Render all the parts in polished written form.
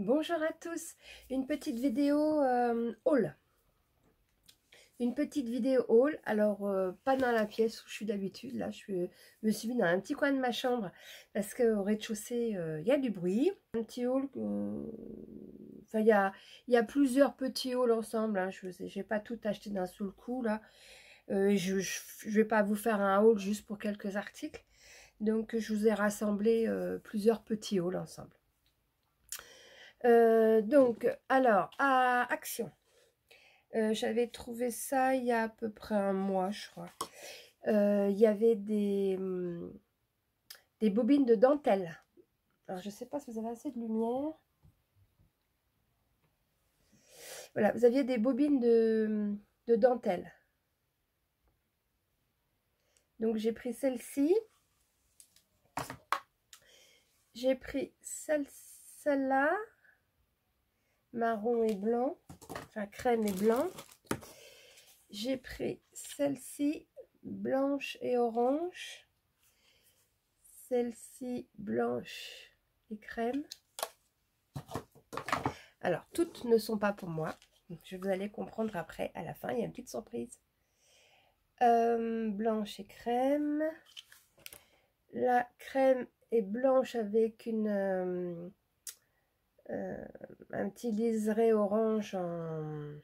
Bonjour à tous, une petite vidéo haul. Une petite vidéo haul, alors pas dans la pièce où je suis d'habitude, là me suis mis dans un petit coin de ma chambre parce qu'au rez-de-chaussée il y a du bruit. Un petit haul, enfin il y a plusieurs petits hauls ensemble, hein, je n'ai pas tout acheté d'un seul coup là. Je vais pas vous faire un haul juste pour quelques articles, donc je vous ai rassemblé plusieurs petits hauls ensemble. Donc, alors, à Action, j'avais trouvé ça il y a à peu près un mois, je crois. Il y avait des bobines de dentelle. Alors, je ne sais pas si vous avez assez de lumière. Voilà, vous aviez des bobines de dentelle. Donc, j'ai pris celle-ci. J'ai pris celle-là, marron et blanc, enfin crème et blanc. J'ai pris celle-ci, blanche et orange. Celle-ci, blanche et crème. Alors, toutes ne sont pas pour moi. Vous allez comprendre après, à la fin, il y a une petite surprise. Blanche et crème. La crème est blanche avec un petit liseré orange en...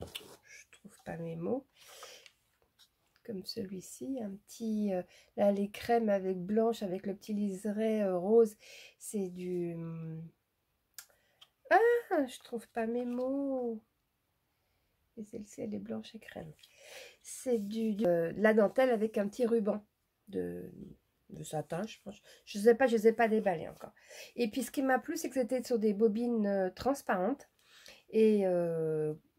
Je trouve pas mes mots. Comme celui-ci, un petit... là, les crèmes avec blanche, avec le petit liseré rose, c'est du... Ah, je trouve pas mes mots. Et celle-ci, elle est blanche et crème. C'est de la dentelle avec un petit ruban de satin, je pense. Je sais pas, je les ai pas déballés encore. Et puis, ce qui m'a plu, c'est que c'était sur des bobines transparentes. Et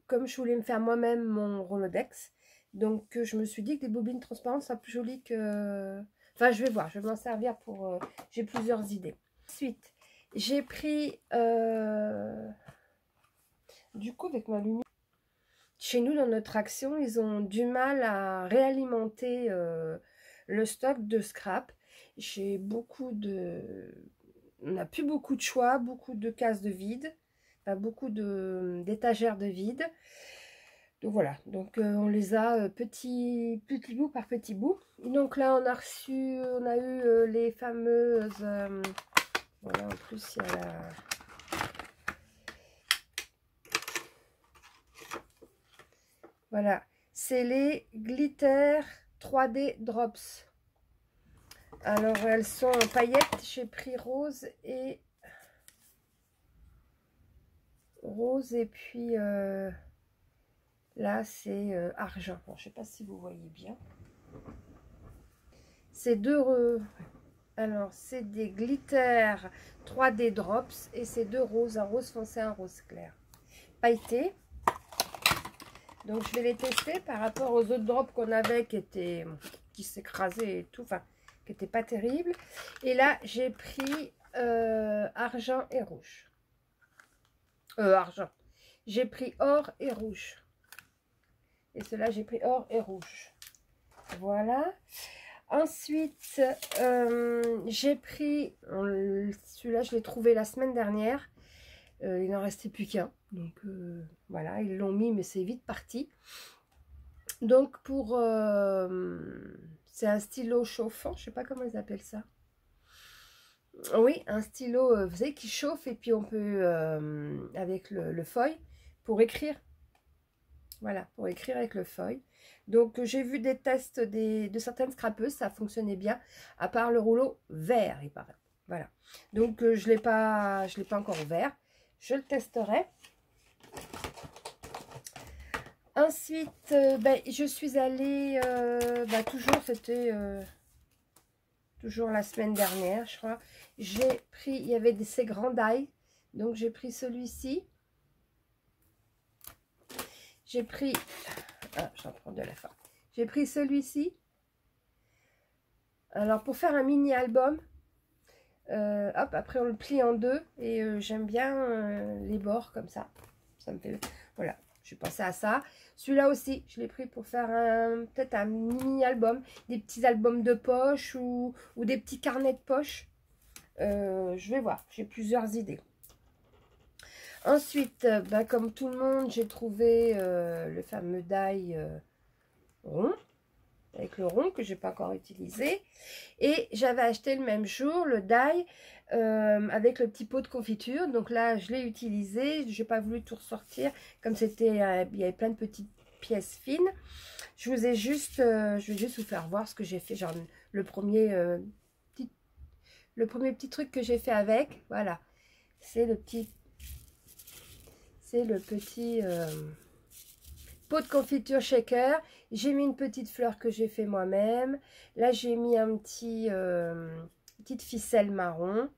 comme je voulais me faire moi-même mon Rolodex, donc je me suis dit que des bobines transparentes sont plus jolies que... Enfin, je vais voir, je vais m'en servir pour... j'ai plusieurs idées. Ensuite, j'ai pris... Du coup, avec ma lumière... Chez nous, dans notre Action, ils ont du mal à réalimenter le stock de scrap. J'ai beaucoup de... On n'a plus beaucoup de choix, beaucoup de cases de vide, enfin, beaucoup d'étagères de vide. Donc voilà, donc on les a petit bout par petit bout. Donc là, on a eu les fameuses... voilà, en plus, il y a la... Voilà, c'est les Glitter 3D Drops. Alors, elles sont en paillettes. J'ai pris rose et puis là, c'est argent. Bon, je ne sais pas si vous voyez bien. C'est deux... Alors, c'est des Glitter 3D Drops et c'est deux roses. Un rose foncé, un rose clair. Pailleté. Donc, je vais les tester par rapport aux autres drops qu'on avait qui s'écrasaient et tout. Enfin, qui n'étaient pas terribles. Et là, j'ai pris argent et rouge. Argent. J'ai pris or et rouge. Et cela, j'ai pris or et rouge. Voilà. Ensuite, j'ai pris... Celui-là, je l'ai trouvé la semaine dernière. Il n'en restait plus qu'un. Donc, voilà, ils l'ont mis, mais c'est vite parti. Donc, pour... c'est un stylo chauffant. Je ne sais pas comment ils appellent ça. Oui, un stylo, vous savez, qui chauffe. Et puis, on peut, avec le feuille, pour écrire. Voilà, pour écrire avec le feuille. Donc, j'ai vu des tests de certaines scrapeuses, ça fonctionnait bien, à part le rouleau vert, il paraît. Voilà. Donc, je l'ai pas encore ouvert. Je le testerai. Ensuite, je suis allée, toujours, c'était toujours la semaine dernière, je crois. J'ai pris, il y avait ces grands die, donc j'ai pris celui-ci. J'ai pris, j'en prends de la fin. J'ai pris celui-ci. Alors, pour faire un mini album, hop, après on le plie en deux et j'aime bien les bords comme ça. Ça me fait, voilà, je suis pensée à ça. Celui-là aussi, je l'ai pris pour faire peut-être un mini album, des petits albums de poche ou des petits carnets de poche. Je vais voir, j'ai plusieurs idées. Ensuite, comme tout le monde, j'ai trouvé le fameux die rond, avec le rond que j'ai pas encore utilisé. Et j'avais acheté le même jour le die avec le petit pot de confiture. Donc là, je l'ai utilisé. Je n'ai pas voulu tout ressortir. Comme c'était, il y avait plein de petites pièces fines. Je vais juste vous faire voir ce que j'ai fait. Genre le premier petit truc que j'ai fait avec. Voilà. C'est le petit pot de confiture shaker. J'ai mis une petite fleur que j'ai fait moi-même. Là, j'ai mis un petite ficelle marron.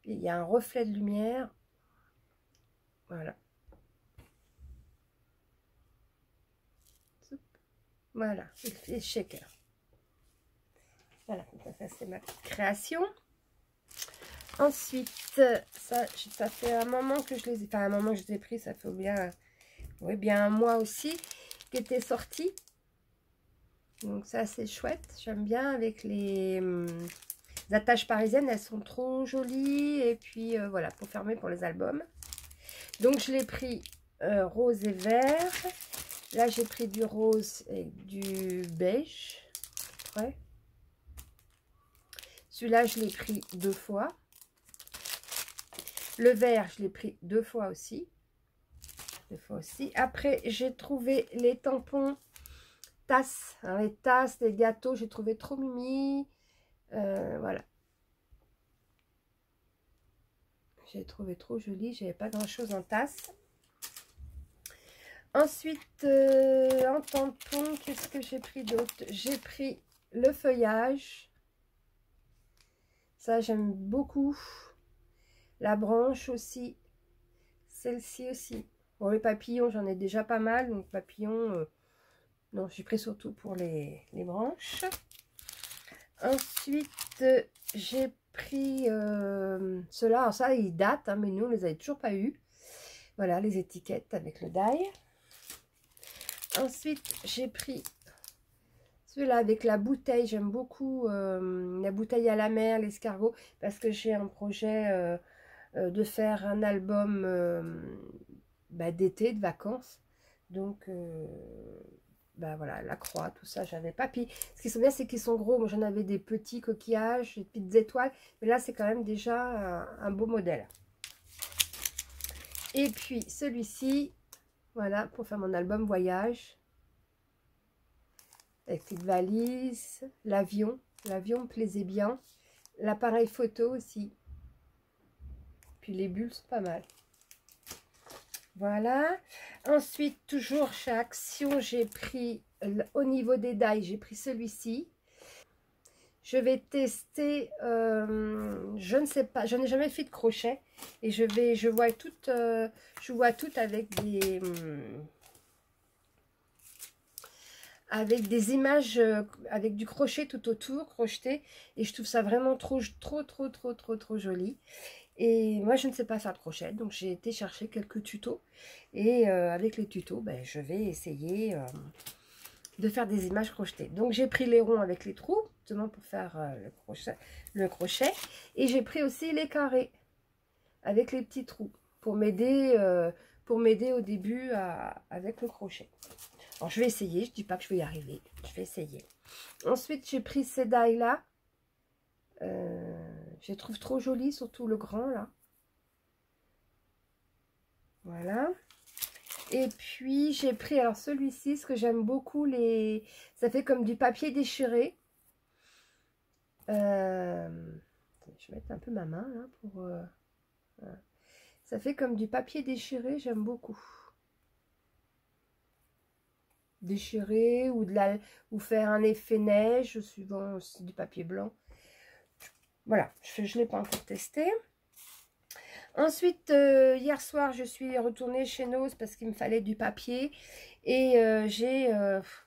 Il y a un reflet de lumière. Voilà. Voilà, le shaker. Voilà, ça c'est ma petite création. Ensuite, ça fait un moment que je les ai... Enfin, un moment que je les ai pris, ça fait bien... Oui, bien un mois aussi, qui était sorti. Donc ça, c'est chouette. J'aime bien avec les attaches parisiennes. Elles sont trop jolies. Et puis, voilà, pour fermer pour les albums. Donc, je l'ai pris rose et vert. Là, j'ai pris du rose et du beige. Ouais. Celui-là, je l'ai pris 2 fois. Le vert, je l'ai pris 2 fois aussi. 2 fois aussi. Après, j'ai trouvé les tampons tasses. Alors, les tasses, les gâteaux, j'ai trouvé trop mimi. Voilà. J'ai trouvé trop joli. J'avais pas grand-chose en tasse. Ensuite, en tampon, qu'est-ce que j'ai pris d'autre? J'ai pris le feuillage. Ça, j'aime beaucoup. La branche aussi. Celle-ci aussi. Bon, les papillons, j'en ai déjà pas mal. Donc, papillons, non, j'ai pris surtout pour les branches. Ensuite, j'ai pris ceux-là. Alors, ça, ils datent, hein, mais nous, on les avait toujours pas eu. Voilà, les étiquettes avec le die. Ensuite, j'ai pris celui-là avec la bouteille. J'aime beaucoup la bouteille à la mer, l'escargot, parce que j'ai un projet de faire un album d'été, de vacances. Donc, voilà, la croix, tout ça, j'avais pas. Puis, ce qui sont bien, c'est qu'ils sont gros. Moi, j'en avais des petits coquillages, des petites étoiles. Mais là, c'est quand même déjà un beau modèle. Et puis, celui-ci, voilà, pour faire mon album voyage. Avec petite valise, l'avion. L'avion me plaisait bien. L'appareil photo aussi. Puis les bulles sont pas mal. Voilà. Ensuite, toujours chez Action, j'ai pris, au niveau des die, j'ai pris celui-ci. Je vais tester, je ne sais pas, je n'ai jamais fait de crochet. Et je vois toutes avec des images, avec du crochet tout autour, crocheté. Et je trouve ça vraiment trop joli. Et moi, je ne sais pas faire de crochet, donc j'ai été chercher quelques tutos. Et avec les tutos, je vais essayer de faire des images crochetées. Donc, j'ai pris les ronds avec les trous, justement pour faire le crochet. Et j'ai pris aussi les carrés avec les petits trous pour m'aider au début avec le crochet. Alors, je vais essayer, je ne dis pas que je vais y arriver, je vais essayer. Ensuite, j'ai pris ces die-là. Je les trouve trop jolis, surtout le grand, là. Voilà. Et puis, j'ai pris, alors celui-ci, ce que j'aime beaucoup, ça fait comme du papier déchiré. Je vais mettre un peu ma main, là, pour... Voilà. Ça fait comme du papier déchiré, j'aime beaucoup. Déchirer ou faire un effet neige, suivant aussi du papier blanc. Voilà, je ne l'ai pas encore testé. Ensuite, hier soir, je suis retournée chez Nose parce qu'il me fallait du papier. Et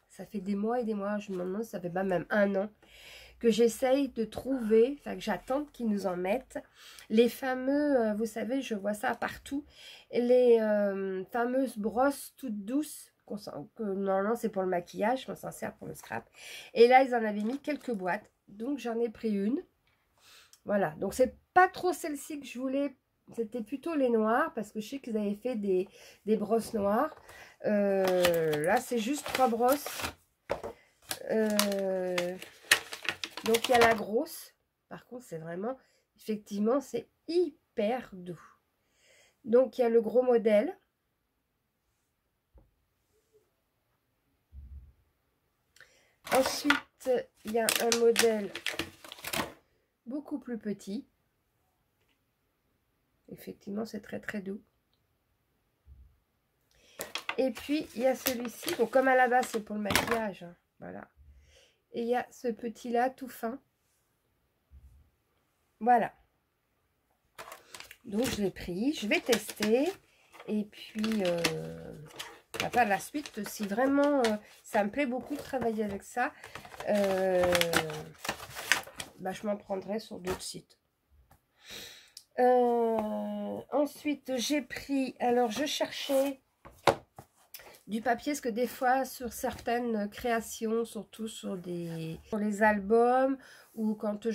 ça fait des mois et des mois, je me demande, ça fait pas même un an, que j'essaye de trouver, enfin que j'attends qu'ils nous en mettent, les fameux, vous savez, je vois ça partout, les fameuses brosses toutes douces, que normalement c'est pour le maquillage, on s'en sert pour le scrap. Et là, ils en avaient mis quelques boîtes, donc j'en ai pris une. Voilà, donc c'est pas trop celle-ci que je voulais, c'était plutôt les noirs, parce que je sais qu'ils avaient fait des brosses noires. Là, c'est juste 3 brosses. Donc, il y a la grosse. Par contre, c'est vraiment, effectivement, c'est hyper doux. Donc, il y a le gros modèle. Ensuite, il y a un modèle beaucoup plus petit. Effectivement, c'est très, très doux. Et puis, il y a celui-ci. Bon, comme à la base, c'est pour le maquillage. Hein, voilà. Et il y a ce petit-là, tout fin. Voilà. Donc, je l'ai pris. Je vais tester. Et puis, par la suite, si vraiment ça me plaît beaucoup de travailler avec ça, bah, je m'en prendrai sur d'autres sites. Ensuite, j'ai pris... Alors, je cherchais du papier, parce que des fois, sur certaines créations, surtout sur les albums, ou quand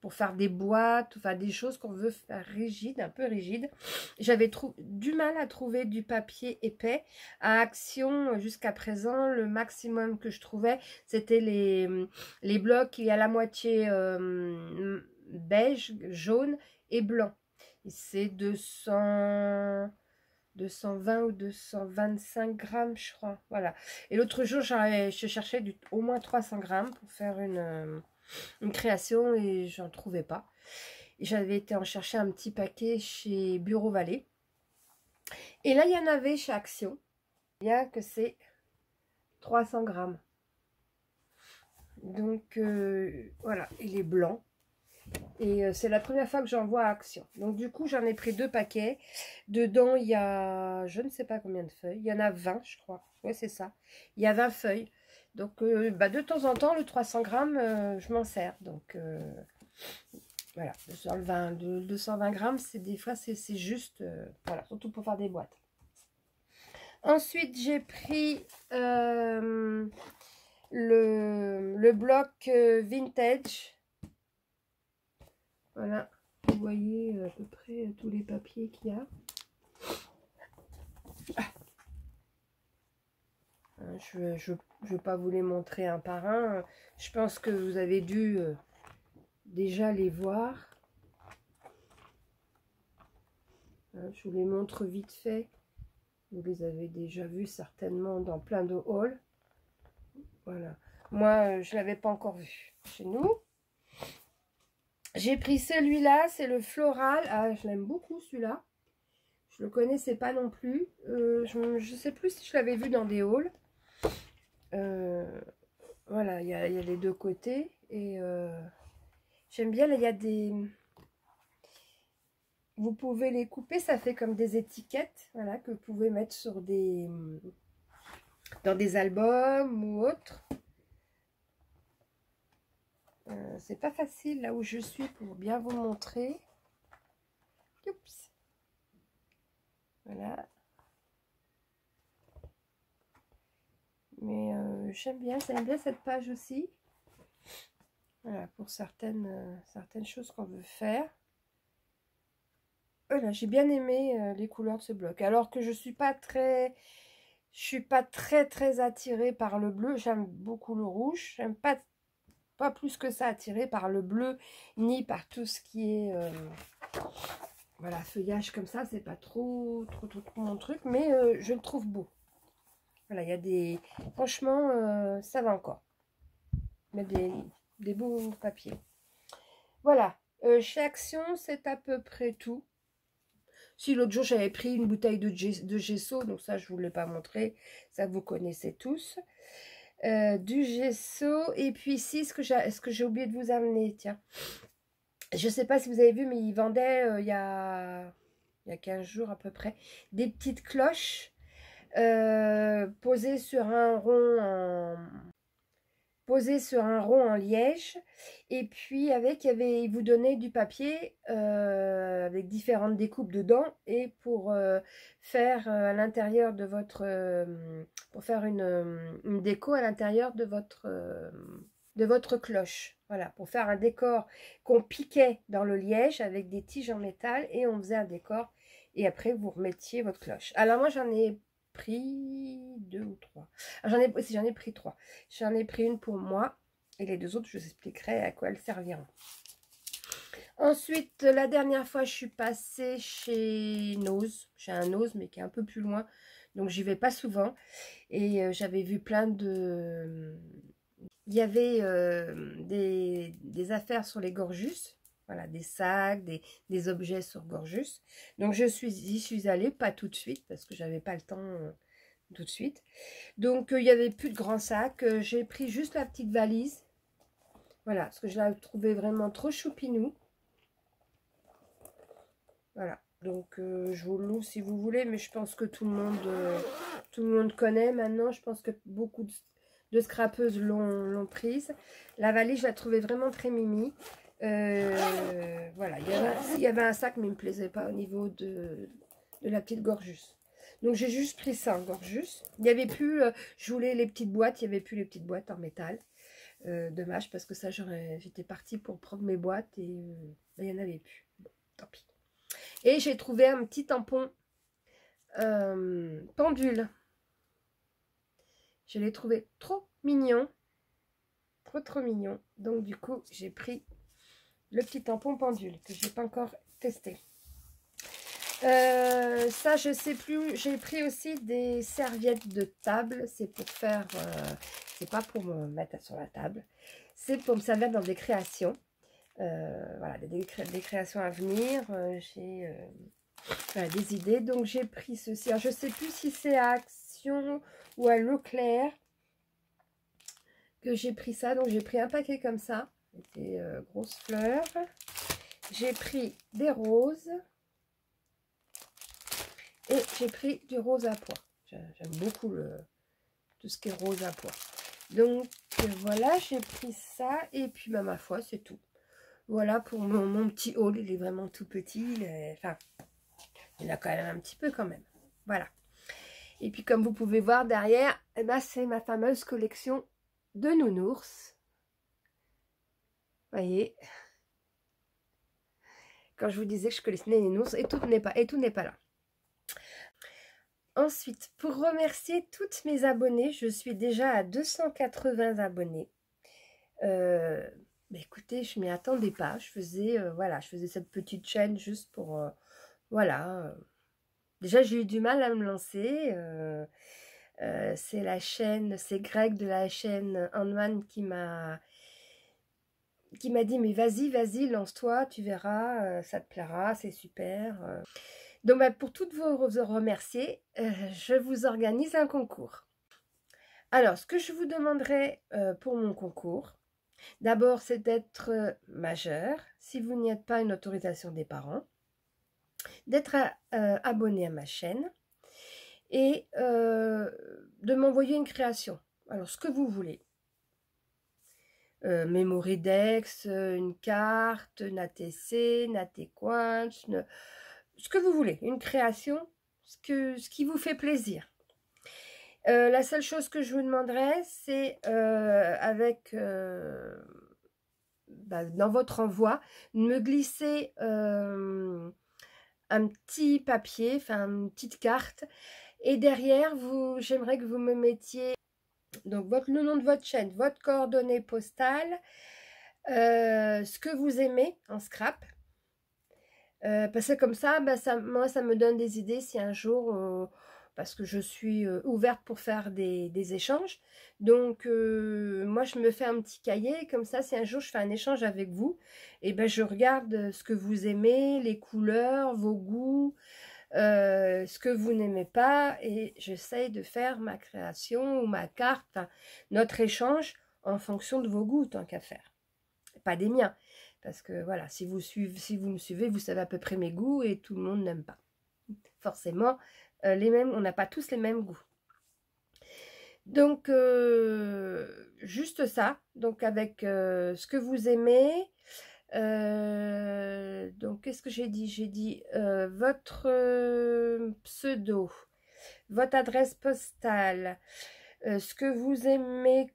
pour faire des boîtes, enfin des choses qu'on veut faire rigides, un peu rigides, j'avais du mal à trouver du papier épais. À Action, jusqu'à présent, le maximum que je trouvais, c'était les blocs, il y a la moitié beige, jaune et blanc. C'est 220 ou 225 grammes, je crois. Voilà. Et l'autre jour, je cherchais au moins 300 grammes pour faire une création et j'en trouvais pas. J'avais été en chercher un petit paquet chez Bureau Vallée. Et là, il y en avait chez Action. Bien que c'est 300 grammes. Donc, voilà. Il est blanc. Et c'est la première fois que j'en vois à Action. Donc du coup, j'en ai pris 2 paquets. Dedans, il y a, je ne sais pas combien de feuilles. Il y en a 20, je crois. Ouais, c'est ça. Il y a 20 feuilles. Donc bah, de temps en temps, le 300 grammes, je m'en sers. Donc voilà, 220 grammes, des fois, c'est juste, voilà, surtout pour faire des boîtes. Ensuite, j'ai pris le bloc vintage. Voilà, vous voyez à peu près tous les papiers qu'il y a. Je ne vais pas vous les montrer un par un. Je pense que vous avez dû déjà les voir. Je vous les montre vite fait. Vous les avez déjà vus certainement dans plein de hauls. Voilà. Moi, je ne l'avais pas encore vu chez nous. J'ai pris celui-là, c'est le floral. Ah, je l'aime beaucoup celui-là. Je ne le connaissais pas non plus. Je ne sais plus si je l'avais vu dans des hauls. Voilà, il y a les deux côtés. Et j'aime bien, là, il y a des... Vous pouvez les couper, ça fait comme des étiquettes, voilà, que vous pouvez mettre sur dans des albums ou autres. C'est pas facile là où je suis pour bien vous montrer. Oups. Voilà. Mais j'aime bien cette page aussi. Voilà, pour certaines choses qu'on veut faire. Voilà, j'ai bien aimé les couleurs de ce bloc. Alors que je suis pas très attirée par le bleu. J'aime beaucoup le rouge. J'aime pas plus que ça attirée par le bleu, ni par tout ce qui est voilà, feuillage comme ça. C'est pas trop mon truc, mais je le trouve beau. Voilà, il y a des... Franchement, ça va encore. Mais des beaux papiers. Voilà. Chez Action, c'est à peu près tout. Si l'autre jour, j'avais pris une bouteille de gesso, donc ça, je ne vous l'ai pas montré. Ça, vous connaissez tous. Du gesso. Et puis ici, ce que j'ai oublié de vous amener, tiens. Je ne sais pas si vous avez vu, mais ils vendaient il y a 15 jours à peu près, des petites cloches posées sur un rond en liège, et puis ils vous donnaient du papier avec différentes découpes dedans, et pour faire à l'intérieur de votre pour faire une déco à l'intérieur de votre de votre cloche. Voilà, pour faire un décor qu'on piquait dans le liège avec des tiges en métal et on faisait un décor. Et après, vous remettiez votre cloche. Alors moi, j'en ai pris 2 ou 3. J'en ai pris 3. J'en ai pris une pour moi et les 2 autres, je vous expliquerai à quoi elles serviront. Ensuite, la dernière fois, je suis passée chez Nose. J'ai un Nose, mais qui est un peu plus loin. Donc, j'y vais pas souvent. Et j'avais vu plein de... Il y avait des affaires sur les Gorgus. Voilà, des sacs, des objets sur Gorgus. Donc, j'y suis allée, pas tout de suite, parce que j'avais pas le temps tout de suite. Donc, il n'y avait plus de grands sacs. J'ai pris juste la petite valise. Voilà, parce que je la trouvais vraiment trop choupinou. Voilà, donc je vous le loue si vous voulez, mais je pense que tout le monde connaît maintenant. Je pense que beaucoup de scrapeuses l'ont prise. La valise, je la trouvais vraiment très mimi. Voilà, il y avait un sac, mais il ne me plaisait pas au niveau de la petite Gorgus. Donc j'ai juste pris ça en Gorgus. Il n'y avait plus, je voulais les petites boîtes, il n'y avait plus les petites boîtes en métal. Dommage, parce que ça, j'étais partie pour prendre mes boîtes et il n'y en avait plus. Bon, tant pis. Et j'ai trouvé un petit tampon pendule. Je l'ai trouvé trop mignon. Trop mignon. Donc du coup, j'ai pris le petit tampon pendule que je n'ai pas encore testé. Ça, je sais plus. J'ai pris aussi des serviettes de table. C'est pour faire... c'est pas pour me mettre sur la table. C'est pour me servir dans des créations. Voilà, des créations à venir. J'ai... voilà, des idées, donc j'ai pris ceci. Alors, je ne sais plus si c'est à Action ou à Leclerc que j'ai pris ça. Donc j'ai pris un paquet comme ça, des grosses fleurs. J'ai pris des roses et j'ai pris du rose à pois. J'aime beaucoup tout ce qui est rose à pois. Donc voilà, j'ai pris ça et puis bah, ma foi, c'est tout. Voilà pour mon petit haul. Il est vraiment tout petit. Enfin, il y en a quand même un petit peu quand même. Voilà. Et puis comme vous pouvez voir derrière, eh ben, c'est ma fameuse collection de nounours. Vous voyez. Quand je vous disais que je collectionnais les nounours, et tout n'est pas là. Ensuite, pour remercier toutes mes abonnées, je suis déjà à 280 abonnés. Bah écoutez, je m'y attendais pas. Je faisais, voilà, je faisais cette petite chaîne juste pour, voilà. Déjà, j'ai eu du mal à me lancer. C'est la chaîne, c'est Greg de la chaîne Antoine qui m'a dit, mais vas-y, lance-toi, tu verras, ça te plaira, c'est super. Donc, bah, pour toutes vous remercier, je vous organise un concours. Alors, ce que je vous demanderai pour mon concours, d'abord, c'est d'être majeur, si vous n'y êtes pas, une autorisation des parents, d'être abonné à ma chaîne et de m'envoyer une création. Alors, ce que vous voulez. Mémoridex, une carte, une ATC, une ATQuench, ce que vous voulez. Une création, ce qui vous fait plaisir. La seule chose que je vous demanderai, c'est avec... dans votre envoi, me glisser un petit papier, enfin une petite carte, et derrière, j'aimerais que vous me mettiez donc le nom de votre chaîne, votre coordonnée postale, ce que vous aimez en scrap, parce que comme ça, moi ça me donne des idées si un jour, parce que je suis ouverte pour faire des échanges, donc moi je me fais un petit cahier, comme ça si un jour je fais un échange avec vous, et ben je regarde ce que vous aimez, les couleurs, vos goûts, ce que vous n'aimez pas, et j'essaye de faire ma création ou ma carte, enfin, notre échange en fonction de vos goûts tant qu'à faire, pas des miens. Parce que voilà, si vous me suivez, vous savez à peu près mes goûts et tout le monde n'aime pas. Forcément, les mêmes, on n'a pas tous les mêmes goûts. Donc, juste ça. Donc, avec ce que vous aimez. Donc, qu'est-ce que j'ai dit? J'ai dit votre pseudo, votre adresse postale, ce que vous aimez...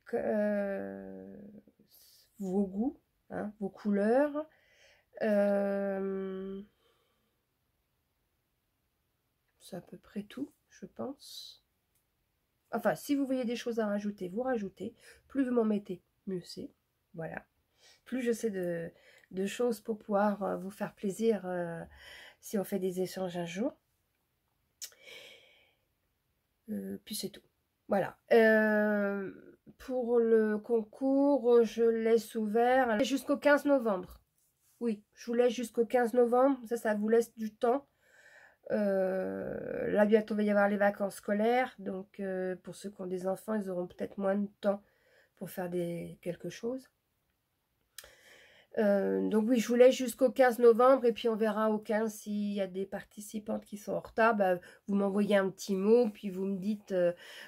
vos goûts, hein, vos couleurs. C'est à peu près tout, je pense. Enfin, si vous voyez des choses à rajouter, vous rajoutez. Plus vous m'en mettez, mieux c'est. Voilà. Plus je sais de choses pour pouvoir vous faire plaisir si on fait des échanges un jour. Puis c'est tout. Voilà. Pour le concours, je laisse ouvert jusqu'au 15 novembre. Oui, je vous laisse jusqu'au 15 novembre. Ça vous laisse du temps. Là, bientôt, il va y avoir les vacances scolaires. Donc, pour ceux qui ont des enfants, ils auront peut-être moins de temps pour faire quelque chose. Donc oui, je vous laisse jusqu'au 15 novembre et puis on verra au 15 s'il y a des participantes qui sont en retard. Bah, vous m'envoyez un petit mot, puis vous me dites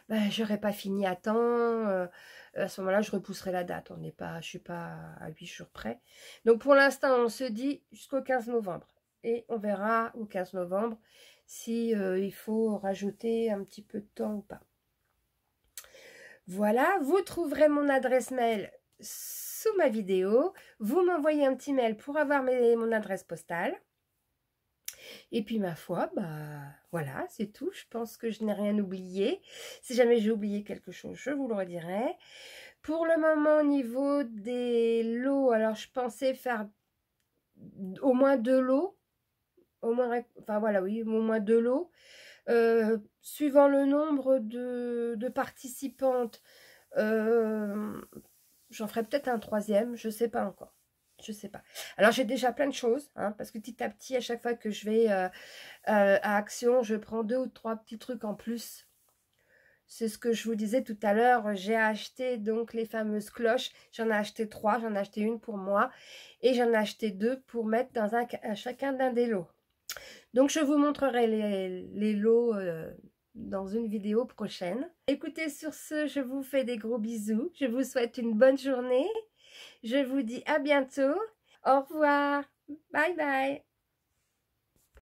bah, j'aurais pas fini à temps. À ce moment-là, je repousserai la date. Je suis pas à 8 jours près. Donc pour l'instant, on se dit jusqu'au 15 novembre. Et on verra au 15 novembre si il faut rajouter un petit peu de temps ou pas. Voilà, vous trouverez mon adresse mail sous ma vidéo. Vous m'envoyez un petit mail pour avoir mon adresse postale. Et puis ma foi, bah voilà, c'est tout. Je pense que je n'ai rien oublié. Si jamais j'ai oublié quelque chose, je vous le redirai. Pour le moment, au niveau des lots, alors je pensais faire au moins 2 lots. Enfin voilà, oui, au moins 2 lots. Suivant le nombre de participantes, j'en ferai peut-être un 3e, je ne sais pas encore. Je sais pas. Alors, j'ai déjà plein de choses, hein, parce que petit à petit, à chaque fois que je vais à Action, je prends 2 ou 3 petits trucs en plus. C'est ce que je vous disais tout à l'heure. J'ai acheté donc les fameuses cloches. J'en ai acheté 3. J'en ai acheté une pour moi. Et j'en ai acheté 2 pour mettre dans chacun d'un des lots. Donc, je vous montrerai les lots dans une vidéo prochaine. Écoutez, sur ce, je vous fais des gros bisous. Je vous souhaite une bonne journée. Je vous dis à bientôt. Au revoir. Bye bye.